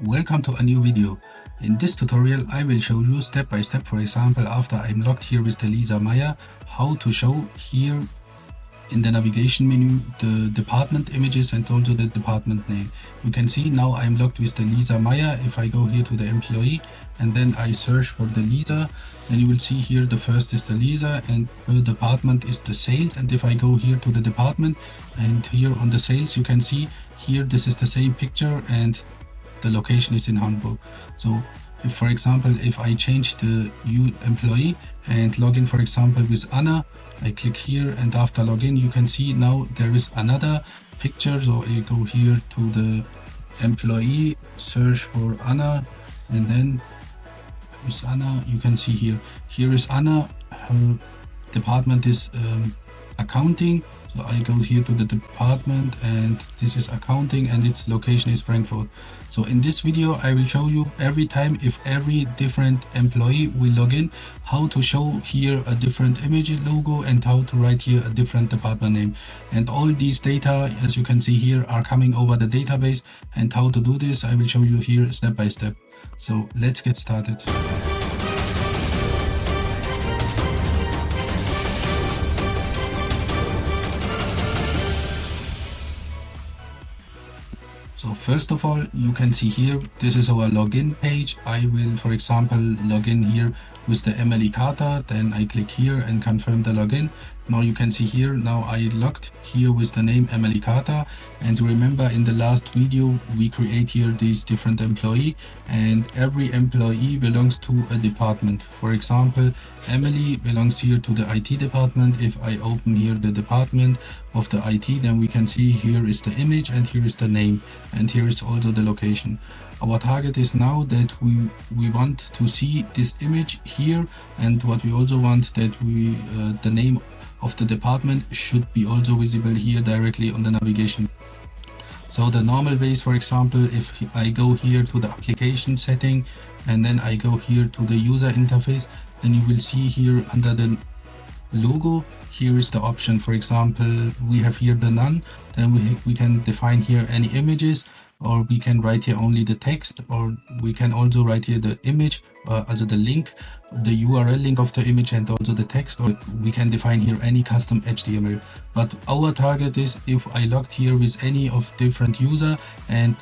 Welcome to a new video. In this tutorial I will show you step by step, for example after I'm logged here with the Lisa Meyer, how to show here in the navigation menu the department images and also the department name. You can see now I'm logged with the Lisa Meyer. If I go here to the employee and then I search for the Lisa, then you will see here the first is the Lisa and the department is the sales. And if I go here to the department and here on the sales, you can see here this is the same picture and the location is in Hamburg. So if, for example, if I change the employee and log in, for example, with Anna, I click here and after login, you can see now there is another picture. So I go here to the employee, search for Anna, and then with Anna, you can see here is Anna. Her department is accounting. So I go here to the department and this is accounting and its location is Frankfurt. So in this video I will show you every time, if every different employee will log in, how to show here a different image logo and how to write here a different department name. And all these data, as you can see here, are coming over the database, and how to do this I will show you here step by step. So let's get started. So first of all, you can see here, this is our login page. I will, for example, log in here with the Emily Carter. Then I click here and confirm the login. Now you can see here, now I logged here with the name Emily Carter. And remember in the last video, we create here these different employee, and every employee belongs to a department. For example, Emily belongs here to the IT department. If I open here the department of the IT, then we can see here is the image and here is the name and here is also the location. Our target is now that we want to see this image here, and what we also want that the name of the department should be also visible here directly on the navigation. So the normal ways, for example, if I go here to the application setting and then I go here to the user interface, then you will see here under the logo, here is the option. For example, we have here the none, then we can define here any images, or we can write here only the text, or we can also write here the image, also the link, the URL link of the image and also the text, or we can define here any custom HTML. But our target is if I logged here with any of different user and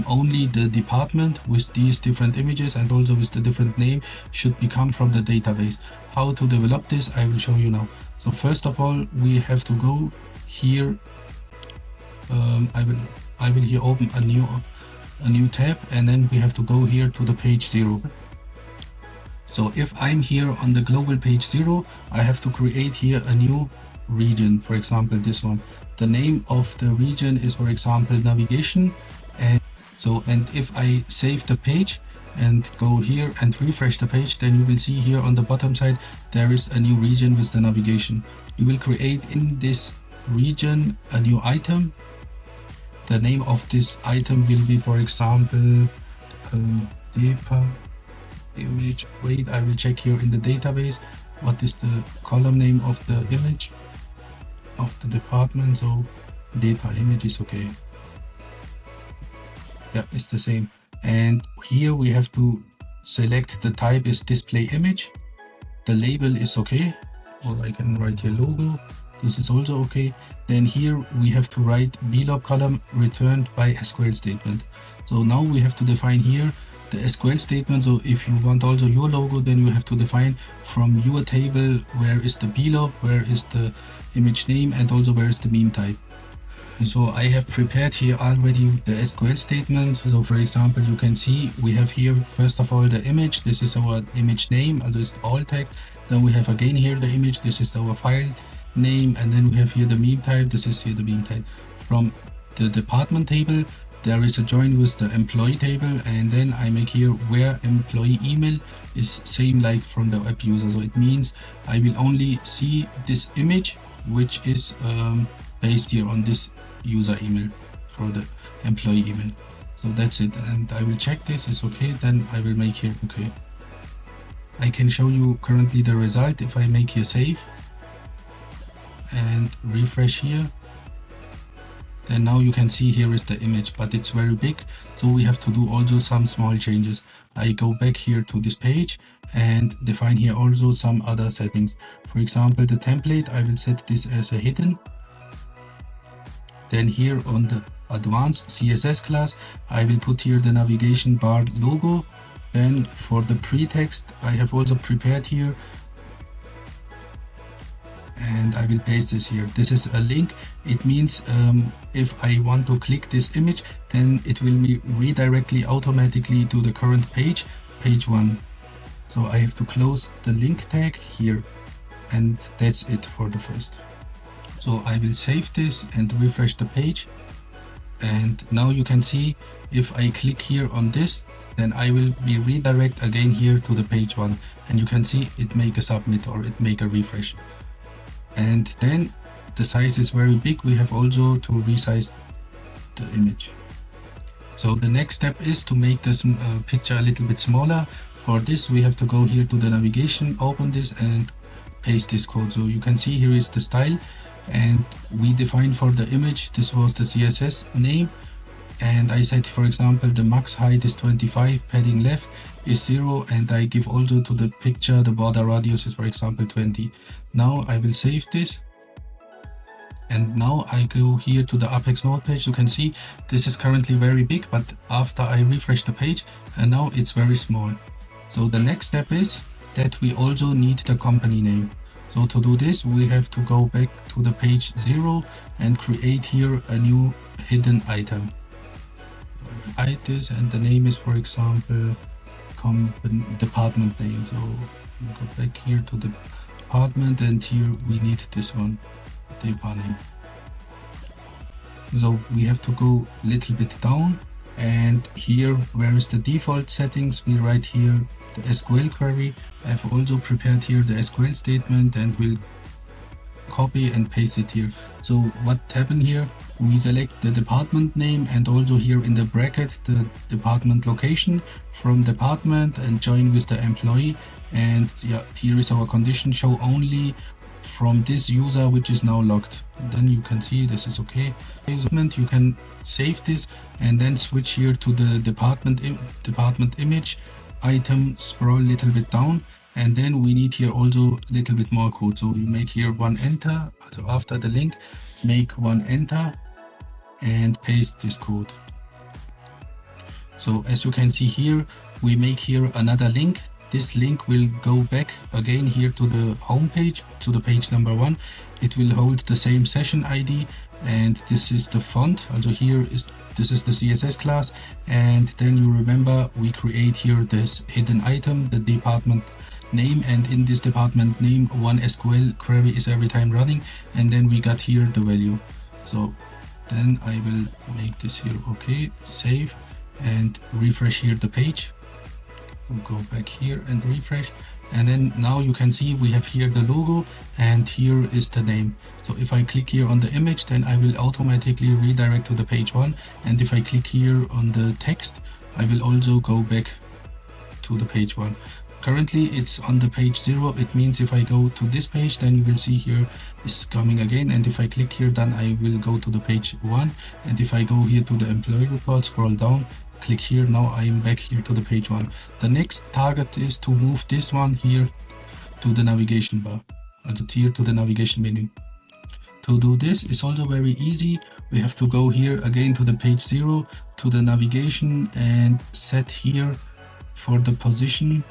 only the department with these different images and also with the different name should become from the database. How to develop this I will show you now. So first of all, we have to go here. I will here open a new tab, and then we have to go here to the page 0. So if I'm here on the global page 0, I have to create here a new region. For example, this one. The name of the region is, for example, navigation. And if I save the page and go here and refresh the page, then you will see here on the bottom side there is a new region with the navigation. You will create in this region a new item. The name of this item will be, for example, image. Wait, I will check here in the database what is the column name of the image of the department. So DEPA image is okay. Yeah, it's the same. And here we have to select the type is display image. The label is okay, or I can write here logo. This is also okay. Then here we have to write blog column returned by SQL statement. So now we have to define here the SQL statement. So if you want also your logo, then you have to define from your table where is the blog, where is the image name, and also where is the meme type. So I have prepared here already the SQL statement. So for example, you can see we have here first of all the image. This is our image name, and this is all text. Then we have again here the image. This is our file name, and then we have here the meme type. This is here the meme type. From the department table, there is a join with the employee table, and then I make here where employee email is same like from the web user. So it means I will only see this image which is based here on this user email for the employee email. So that's it, and I will check this is okay, then I will make here okay. I can show you currently the result if I make here save and refresh here. then now you can see here is the image, but it's very big, so we have to do also some small changes. I go back here to this page and define here also some other settings. For example, the template, I will set this as a hidden. Then here on the advanced CSS class, I will put here the navigation bar logo. Then for the pre-text, I have also prepared here, and I will paste this here. This is a link. It means if I want to click this image, then it will be redirectly automatically to the current page, page 1. So I have to close the link tag here, and that's it for the first. So I will save this and refresh the page. And now you can see if I click here on this, then I will be redirect again here to the page 1. And you can see it make a submit or it make a refresh. And then the size is very big. We have also to resize the image. So the next step is to make this picture a little bit smaller. For this, we have to go here to the navigation, open this and paste this code. So you can see here is the style, and we defined for the image, this was the CSS name. And I said, for example, the max height is 25, padding left is 0, and I give also to the picture the border radius is, for example, 20. Now I will save this, and now I go here to the Apex node page. You can see this is currently very big, but after I refresh the page, and now it's very small. So the next step is that we also need the company name. So to do this, we have to go back to the page 0 and create here a new hidden item. Hide this, and the name is, for example, department name. So we'll go back here to the department, and here we need this one, depart name. So we have to go a little bit down, and here where is the default settings, we write here the SQL query. I have also prepared here the SQL statement, and we'll copy and paste it here. So what happened here, we select the department name and also here in the bracket the department location from department and join with the employee. And yeah, here is our condition, show only from this user which is now logged. Then you can see this is okay. You can save this and then switch here to the department image item, scroll a little bit down, and then we need here also a little bit more code. So we make here one enter, so after the link make one enter and paste this code. So as you can see here, we make here another link. This link will go back again here to the home page, to the page number 1. It will hold the same session ID, and this is the font. Also here is, this is the CSS class, and then you remember we create here this hidden item, the department name, and in this department name one SQL query is every time running, and then we got here the value. So then I will make this here okay, save and refresh here the page. We'll go back here and refresh, and then now you can see we have here the logo and here is the name. So if I click here on the image, then I will automatically redirect to the page 1, and if I click here on the text, I will also go back to the page 1. Currently it's on the page 0. It means if I go to this page, then you will see here is coming again, and if I click here, then I will go to the page 1, and if I go here to the employee report, scroll down, click here, now I am back here to the page 1. The next target is to move this one here to the navigation bar, also here to the navigation menu. To do this is also very easy. We have to go here again to the page 0, to the navigation, and set here for the position.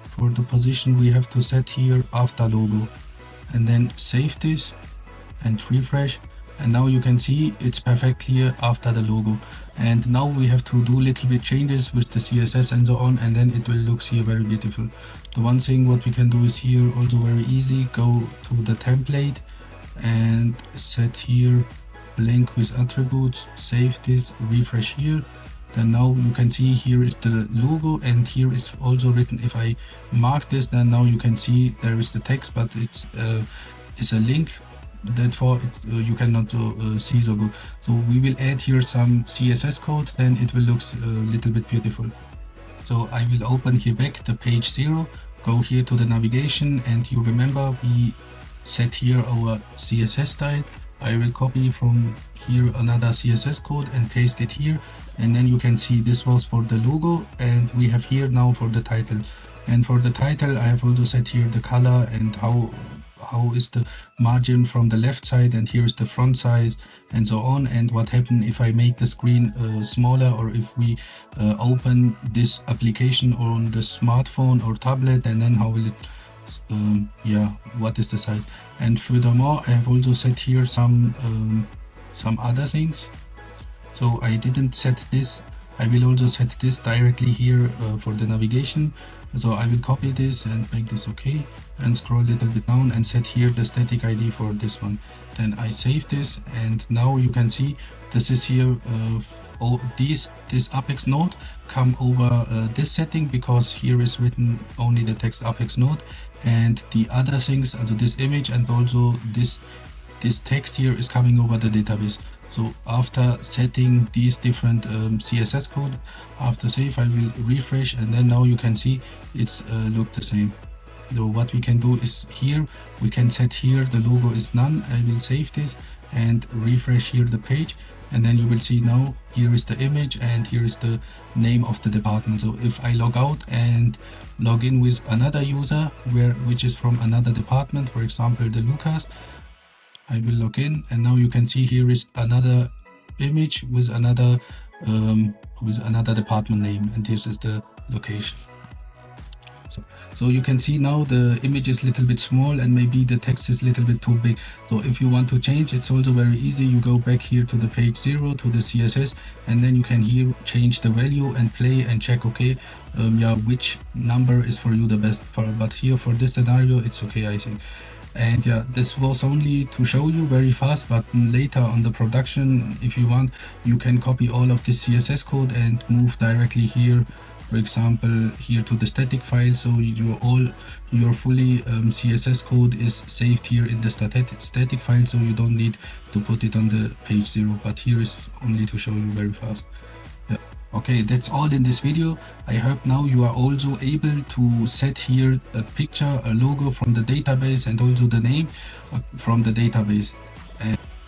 For the position we have to set here after logo, and then save this and refresh, and now you can see it's perfect here after the logo. And now we have to do little bit changes with the CSS and so on, and then it will look here very beautiful. The one thing what we can do is here also very easy, go to the template and set here blank with attributes, save this, refresh here. Then now you can see here is the logo, and here is also written, if I mark this, then now you can see there is the text, but it's a link, therefore you cannot see so good. So we will add here some CSS code, then it will look a little bit beautiful. So I will open here back the page 0, go here to the navigation, and you remember we set here our CSS style, I will copy from here another CSS code and paste it here, and then you can see this was for the logo, and we have here now for the title. And for the title I have also set here the color and how is the margin from the left side, and here is the font size and so on, and what happens if I make the screen smaller, or if we open this application on the smartphone or tablet, and then how will it yeah, what is the size. And furthermore I have also set here some other things. So I didn't set this, I will also set this directly here for the navigation. So I will copy this and make this okay, and scroll a little bit down and set here the static ID for this one. Then I save this, and now you can see this is here this Apex node come over this setting, because here is written only the text Apex node, and the other things, also this image and also this text here is coming over the database. So after setting these different CSS code, after save I will refresh, and then now you can see it's look the same. So what we can do is here we can set here the logo is none. I will save this and refresh here the page, and then you will see now here is the image and here is the name of the department. So if I log out and log in with another user which is from another department, for example the Lucas, I will log in, and now you can see here is another image with another department name, and this is the location. So you can see now the image is a little bit small and maybe the text is a little bit too big. So if you want to change, it's also very easy. You go back here to the page 0 to the CSS, and then you can here change the value and play and check, okay, yeah, which number is for you the best for. But here for this scenario it's okay, I think. And yeah, this was only to show you very fast, but later on the production, if you want, you can copy all of this CSS code and move directly here, for example here to the static file. So your fully CSS code is saved here in the static file, so you don't need to put it on the page 0, but here is only to show you very fast. Yeah. Okay, that's all in this video. I hope now you are also able to set here a picture, a logo from the database, and also the name from the database.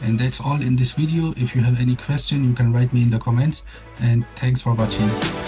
And that's all in this video. If you have any question, you can write me in the comments, and thanks for watching.